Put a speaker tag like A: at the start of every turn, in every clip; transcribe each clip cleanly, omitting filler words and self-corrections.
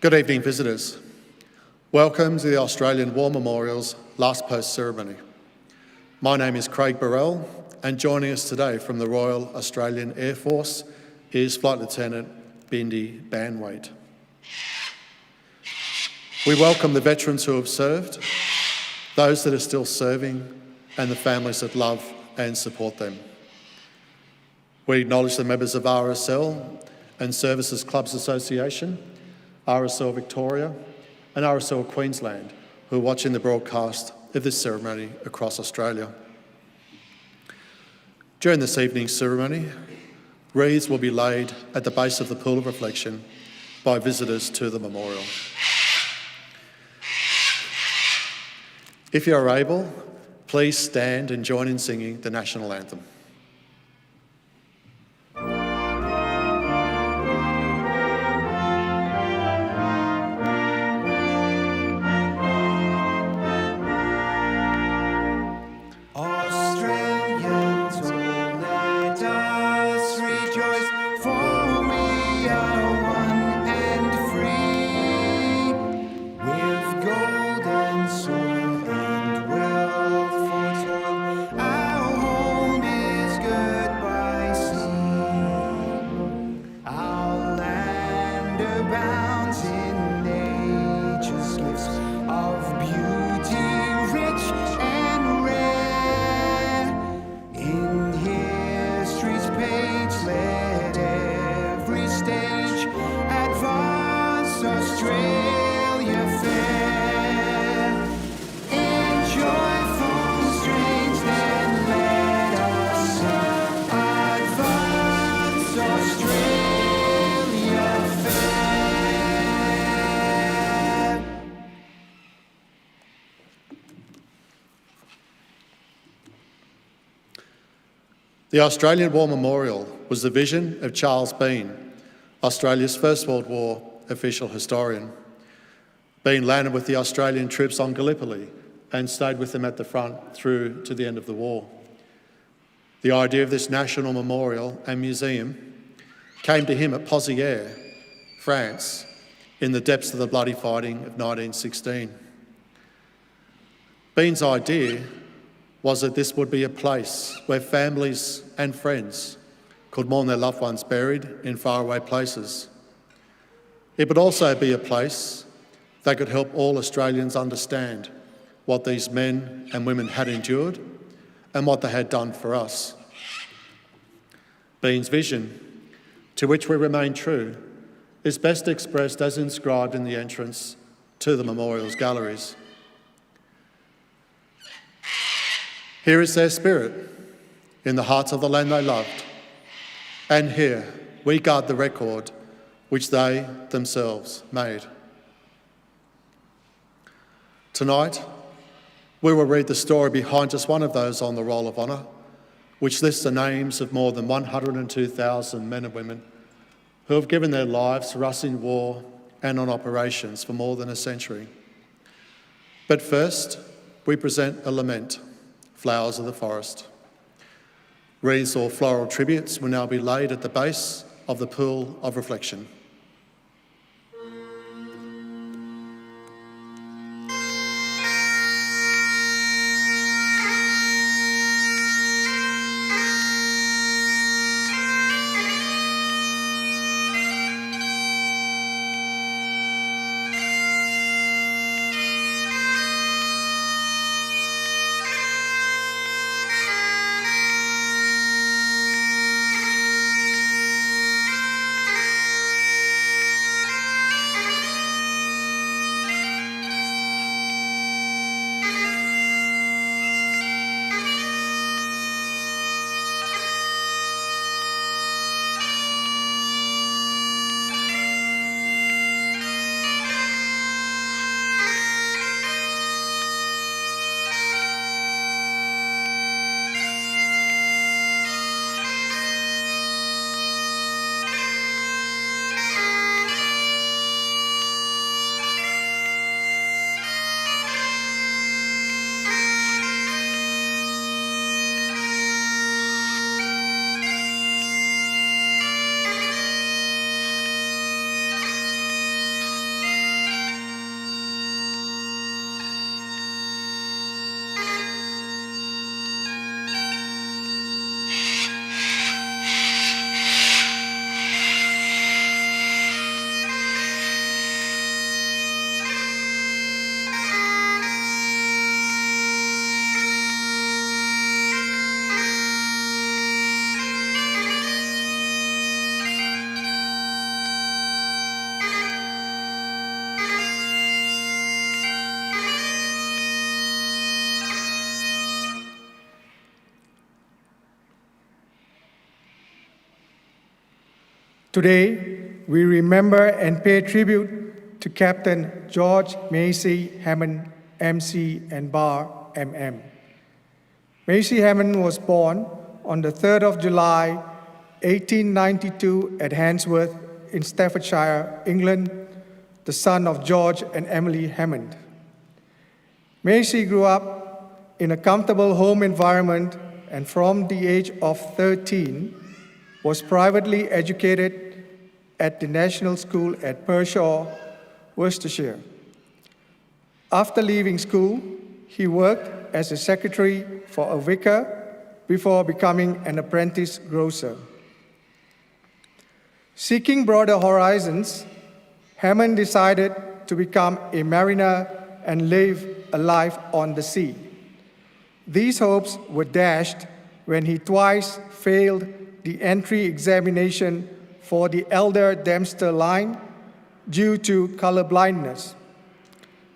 A: Good evening, visitors. Welcome to the Australian War Memorial's last post ceremony. My name is Craig Burrell, and joining us today from the Royal Australian Air Force is Flight Lieutenant Bindi Banwaite. We welcome the veterans who have served, those that are still serving, and the families that love and support them. We acknowledge the members of RSL and Services Clubs Association, RSL Victoria and RSL Queensland, who are watching the broadcast of this ceremony across Australia. During this evening's ceremony, wreaths will be laid at the base of the pool of reflection by visitors to the memorial. If you are able, please stand and join in singing the national anthem. The Australian War Memorial was the vision of Charles Bean, Australia's First World War official historian. Bean landed with the Australian troops on Gallipoli and stayed with them at the front through to the end of the war. The idea of this national memorial and museum came to him at Pozières, France, in the depths of the bloody fighting of 1916. Bean's idea was that this would be a place where families and friends could mourn their loved ones buried in faraway places. It would also be a place that could help all Australians understand what these men and women had endured and what they had done for us. Bean's vision, to which we remain true, is best expressed as inscribed in the entrance to the memorial's galleries. Here is their spirit, in the hearts of the land they loved, and here we guard the record which they themselves made. Tonight, we will read the story behind just one of those on the Roll of Honour, which lists the names of more than 102,000 men and women who have given their lives for us in war and on operations for more than a century. But first, we present a lament, Flowers of the Forest. Wreaths or floral tributes will now be laid at the base of the pool of reflection.
B: Today, we remember and pay tribute to Captain George Meysey Hammond, MC and Bar, MM. Meysey Hammond was born on the 3rd of July, 1892 at Handsworth in Staffordshire, England, the son of George and Emily Hammond. Meysey grew up in a comfortable home environment and from the age of 13 was privately educated at the National School at Pershaw, Worcestershire. After leaving school, he worked as a secretary for a vicar before becoming an apprentice grocer. Seeking broader horizons, Hammond decided to become a mariner and live a life on the sea. These hopes were dashed when he twice failed the entry examination for the Elder Dempster Line due to color blindness.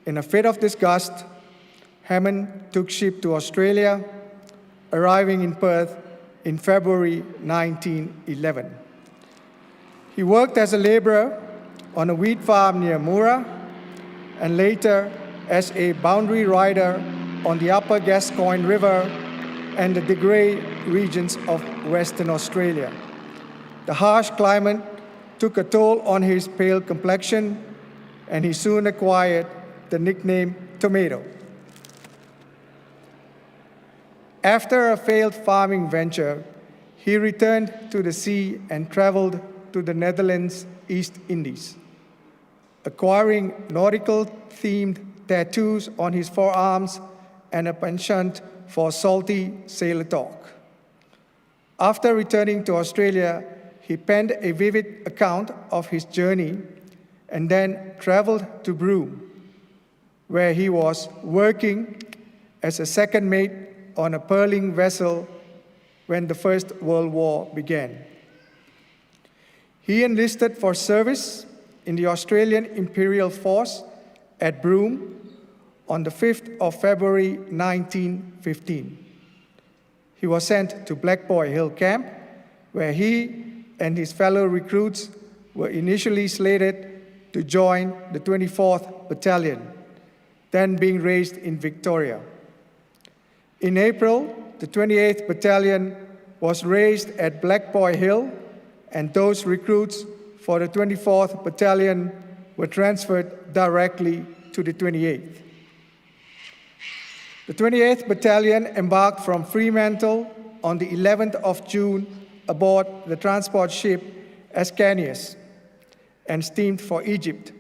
B: In a fit of disgust, Hammond took ship to Australia, arriving in Perth in February 1911. He worked as a laborer on a wheat farm near Moora and later as a boundary rider on the upper Gascoyne River and the De Grey regions of Western Australia. The harsh climate took a toll on his pale complexion, and he soon acquired the nickname Tomato. After a failed farming venture, he returned to the sea and traveled to the Netherlands, East Indies, acquiring nautical-themed tattoos on his forearms and a penchant for salty sailor talk. After returning to Australia, he penned a vivid account of his journey and then traveled to Broome, where he was working as a second mate on a pearling vessel when the First World War began. He enlisted for service in the Australian Imperial Force at Broome on the 5th of February 1915. He was sent to Black Boy Hill Camp, where he and his fellow recruits were initially slated to join the 24th Battalion, then being raised in Victoria. In April, the 28th Battalion was raised at Black Boy Hill, and those recruits for the 24th Battalion were transferred directly to the 28th. The 28th Battalion embarked from Fremantle on the 11th of June aboard the transport ship Ascanius and steamed for Egypt.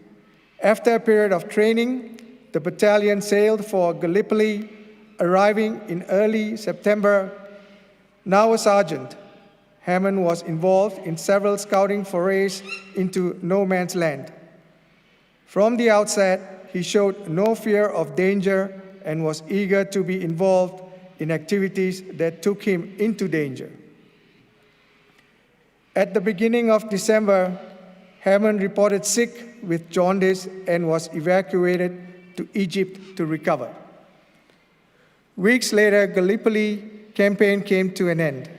B: After a period of training, the battalion sailed for Gallipoli, arriving in early September. Now a sergeant, Hammond was involved in several scouting forays into no man's land. From the outset, he showed no fear of danger and was eager to be involved in activities that took him into danger. At the beginning of December, Hammond reported sick with jaundice and was evacuated to Egypt to recover. Weeks later, Gallipoli campaign came to an end.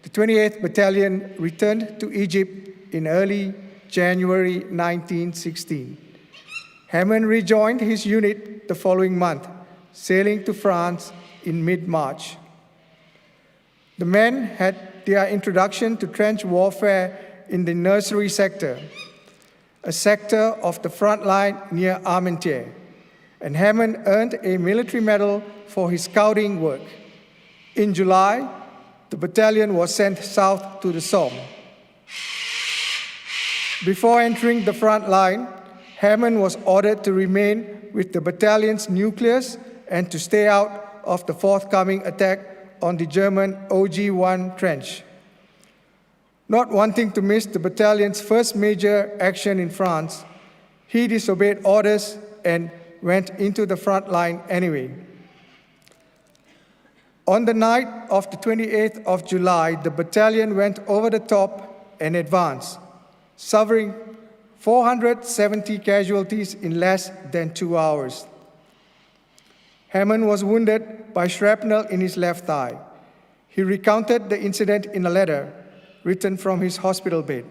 B: The 28th Battalion returned to Egypt in early January 1916. Hammond rejoined his unit the following month, sailing to France in mid-March. The men had their introduction to trench warfare in the nursery sector, a sector of the front line near Armentières, and Hammond earned a military medal for his scouting work. In July, the battalion was sent south to the Somme. Before entering the front line, Hammond was ordered to remain with the battalion's nucleus and to stay out of the forthcoming attack on the German OG-1 trench. Not wanting to miss the battalion's first major action in France, he disobeyed orders and went into the front line anyway. On the night of the 28th of July, the battalion went over the top and advanced, suffering 470 casualties in less than 2 hours. Hammond was wounded by shrapnel in his left thigh. He recounted the incident in a letter written from his hospital bed.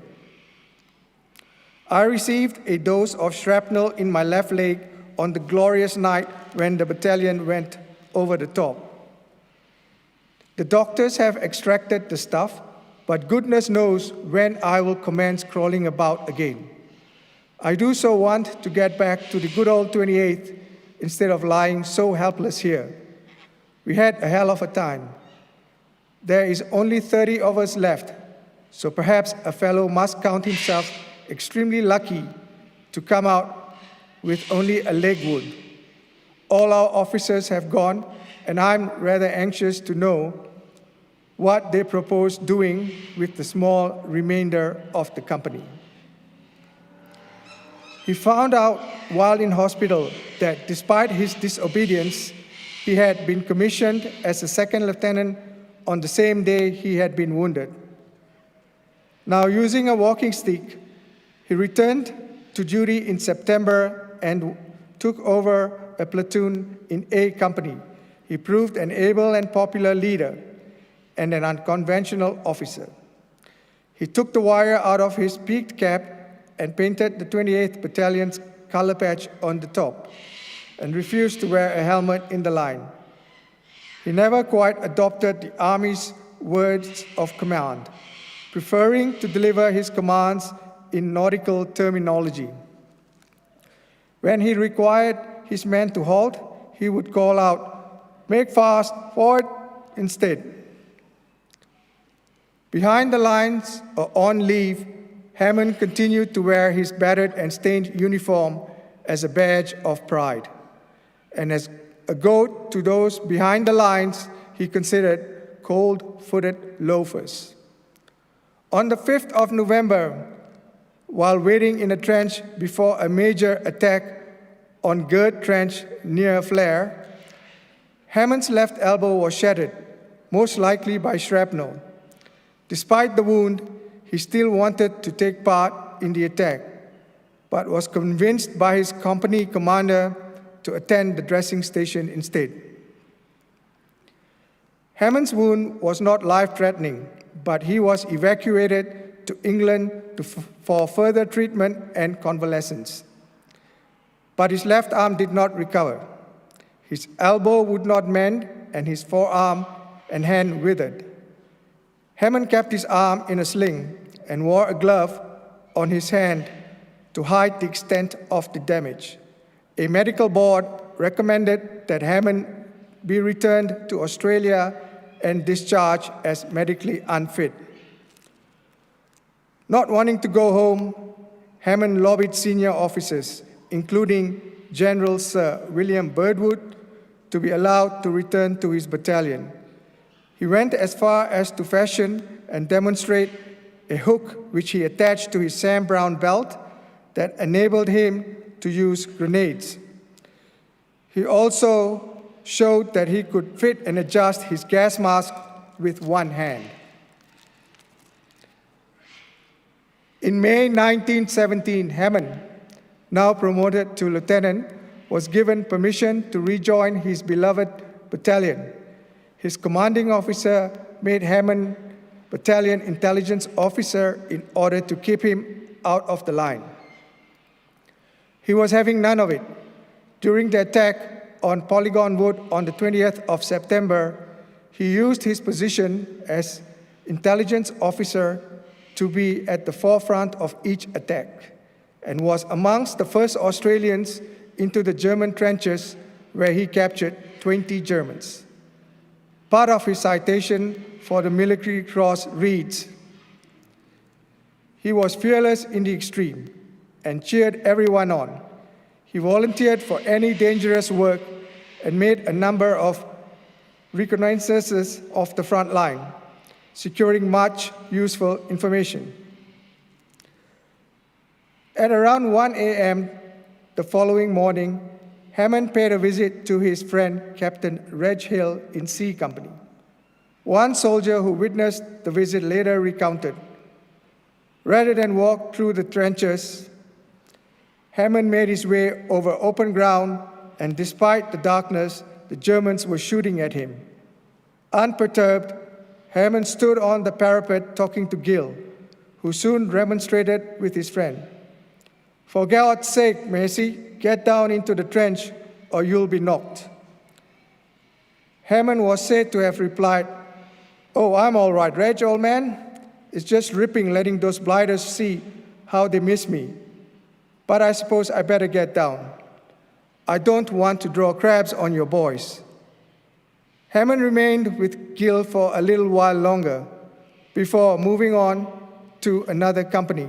B: I received a dose of shrapnel in my left leg on the glorious night when the battalion went over the top. The doctors have extracted the stuff, but goodness knows when I will commence crawling about again. I do so want to get back to the good old 28th instead of lying so helpless here. We had a hell of a time. There is only 30 of us left, so perhaps a fellow must count himself extremely lucky to come out with only a leg wound. All our officers have gone, and I'm rather anxious to know what they propose doing with the small remainder of the company. He found out while in hospital that despite his disobedience, he had been commissioned as a second lieutenant on the same day he had been wounded. Now, using a walking stick, he returned to duty in September and took over a platoon in A Company. He proved an able and popular leader and an unconventional officer. He took the wire out of his peaked cap and painted the 28th Battalion's color patch on the top and refused to wear a helmet in the line. He never quite adopted the Army's words of command, preferring to deliver his commands in nautical terminology. When he required his men to halt, he would call out, "Make fast, forward," instead. Behind the lines or on leave, Hammond continued to wear his battered and stained uniform as a badge of pride. And as a goad to those behind the lines, he considered cold-footed loafers. On the 5th of November, while waiting in a trench before a major attack on Gert Trench near Flare, Hammond's left elbow was shattered, most likely by shrapnel. Despite the wound, he still wanted to take part in the attack, but was convinced by his company commander to attend the dressing station instead. Hammond's wound was not life-threatening, but he was evacuated to England for further treatment and convalescence. But his left arm did not recover. His elbow would not mend, and his forearm and hand withered. Hammond kept his arm in a sling and wore a glove on his hand to hide the extent of the damage. A medical board recommended that Hammond be returned to Australia and discharged as medically unfit. Not wanting to go home, Hammond lobbied senior officers, including General Sir William Birdwood, to be allowed to return to his battalion. He went as far as to fashion and demonstrate a hook which he attached to his Sam Browne belt that enabled him to use grenades. He also showed that he could fit and adjust his gas mask with one hand. In May 1917, Hammond, now promoted to lieutenant, was given permission to rejoin his beloved battalion. His commanding officer made Hammond battalion intelligence officer in order to keep him out of the line. He was having none of it. During the attack on Polygon Wood on the 20th of September, he used his position as intelligence officer to be at the forefront of each attack and was amongst the first Australians into the German trenches, where he captured 20 Germans. Part of his citation for the Military Cross reads, "He was fearless in the extreme and cheered everyone on. He volunteered for any dangerous work and made a number of reconnaissances of the front line, securing much useful information." At around 1 a.m. the following morning, Hammond paid a visit to his friend Captain Reg Hill in C Company. One soldier who witnessed the visit later recounted, "Rather than walk through the trenches, Hammond made his way over open ground, and despite the darkness, the Germans were shooting at him. Unperturbed, Hammond stood on the parapet talking to Gill, who soon remonstrated with his friend. For God's sake, Meysey, get down into the trench or you'll be knocked. Hammond was said to have replied, "Oh, I'm all right, Reg, old man. It's just ripping letting those blighters see how they miss me. But I suppose I better get down. I don't want to draw crabs on your boys." Hammond remained with Gill for a little while longer before moving on to another company.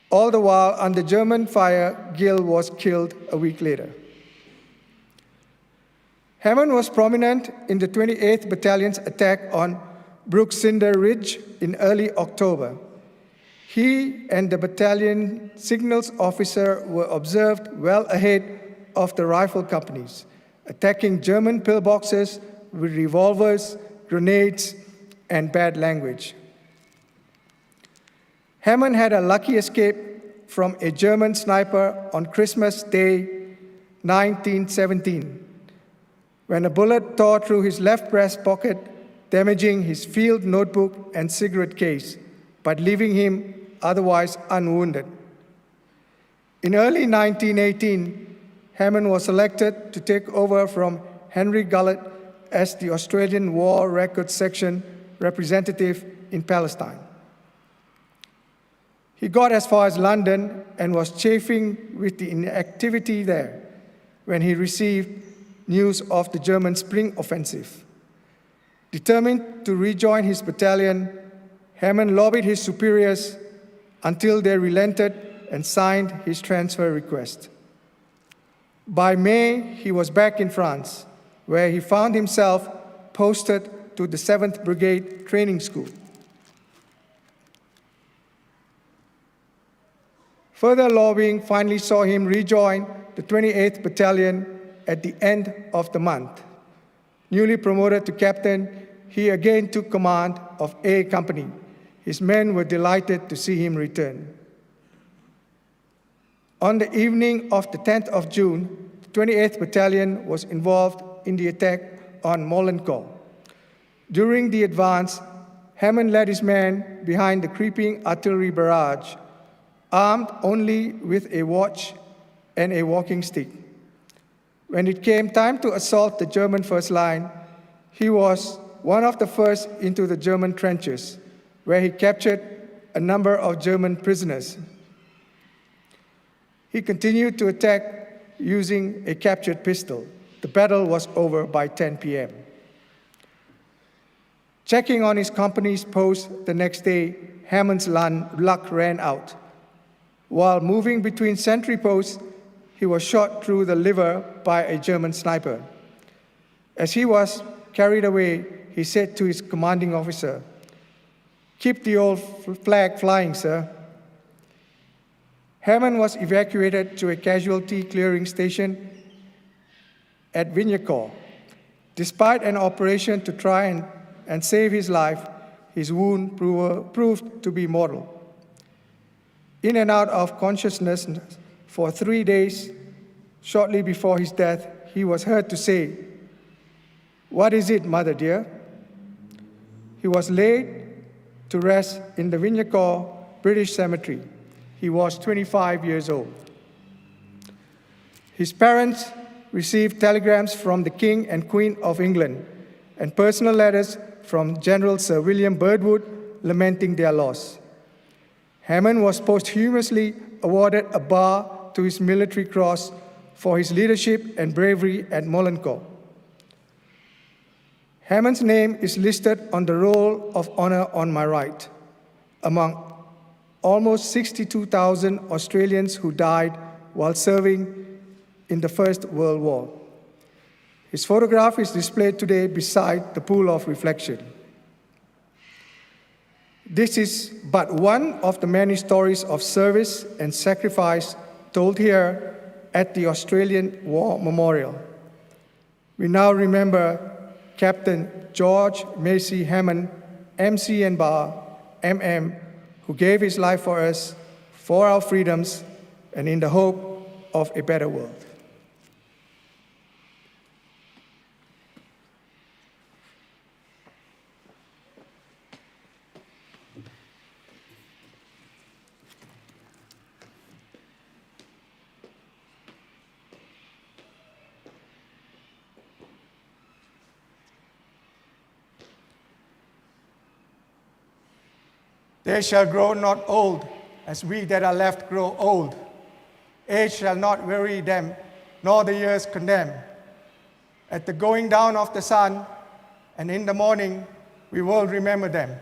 B: All the while, under German fire, Gill was killed a week later. Hammond was prominent in the 28th Battalion's attack on Brooksinder Ridge in early October. He and the battalion signals officer were observed well ahead of the rifle companies, attacking German pillboxes with revolvers, grenades, and bad language. Hammond had a lucky escape from a German sniper on Christmas Day 1917, when a bullet tore through his left breast pocket, damaging his field notebook and cigarette case, but leaving him otherwise unwounded. In early 1918, Hammond was selected to take over from Henry Gullett as the Australian War Records Section representative in Palestine. He got as far as London and was chafing with the inactivity there when he received news of the German spring offensive. Determined to rejoin his battalion, Hammond lobbied his superiors until they relented and signed his transfer request. By May, he was back in France, where he found himself posted to the 7th Brigade Training School. Further lobbying finally saw him rejoin the 28th Battalion at the end of the month. Newly promoted to captain, he again took command of A Company. His men were delighted to see him return. On the evening of the 10th of June, the 28th Battalion was involved in the attack on Molenbeek. During the advance, Hammond led his men behind the creeping artillery barrage, armed only with a watch and a walking stick. When it came time to assault the German first line, he was one of the first into the German trenches, where he captured a number of German prisoners. He continued to attack using a captured pistol. The battle was over by 10 p.m. Checking on his company's post the next day, Hammond's luck ran out. While moving between sentry posts, he was shot through the liver by a German sniper. As he was carried away, he said to his commanding officer, "Keep the old flag flying, sir." Hammond was evacuated to a casualty clearing station at Vignacourt. Despite an operation to try and save his life, his wound proved to be mortal. In and out of consciousness for 3 days, shortly before his death, he was heard to say, "What is it, mother dear?" He was laid to rest in the Vignacourt British Cemetery. He was 25 years old. His parents received telegrams from the King and Queen of England and personal letters from General Sir William Birdwood lamenting their loss. Hammond was posthumously awarded a bar to his military cross for his leadership and bravery at Molenbeek. Hammond's name is listed on the Roll of Honor on my right, among almost 62,000 Australians who died while serving in the First World War. His photograph is displayed today beside the pool of reflection. This is but one of the many stories of service and sacrifice told here at the Australian War Memorial. We now remember Captain George Meysey Hammond, MC and Bar, MM, who gave his life for us, for our freedoms, and in the hope of a better world. They shall grow not old, as we that are left grow old. Age shall not weary them, nor the years condemn. At the going down of the sun, and in the morning, we will remember them.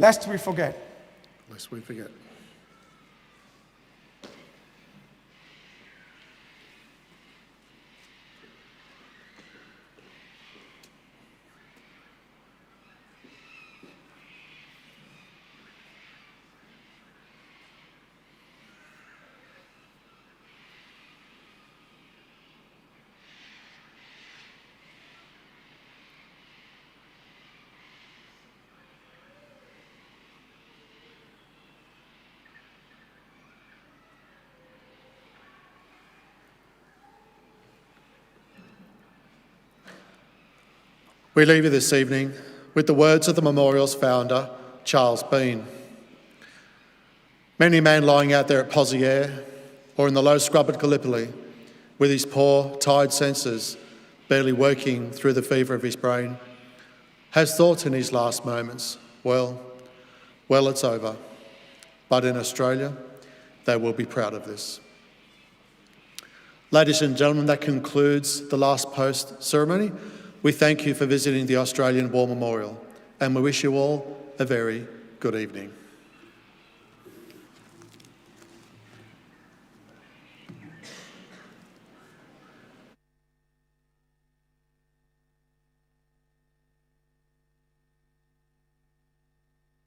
B: Lest we forget.
A: Lest we forget. We leave you this evening with the words of the memorial's founder, Charles Bean. Many a man lying out there at Poziere or in the low scrub at Gallipoli with his poor, tired senses barely working through the fever of his brain has thought in his last moments, well, it's over. But in Australia, they will be proud of this. Ladies and gentlemen, that concludes the last post ceremony. We thank you for visiting the Australian War Memorial, and we wish you all a very good evening.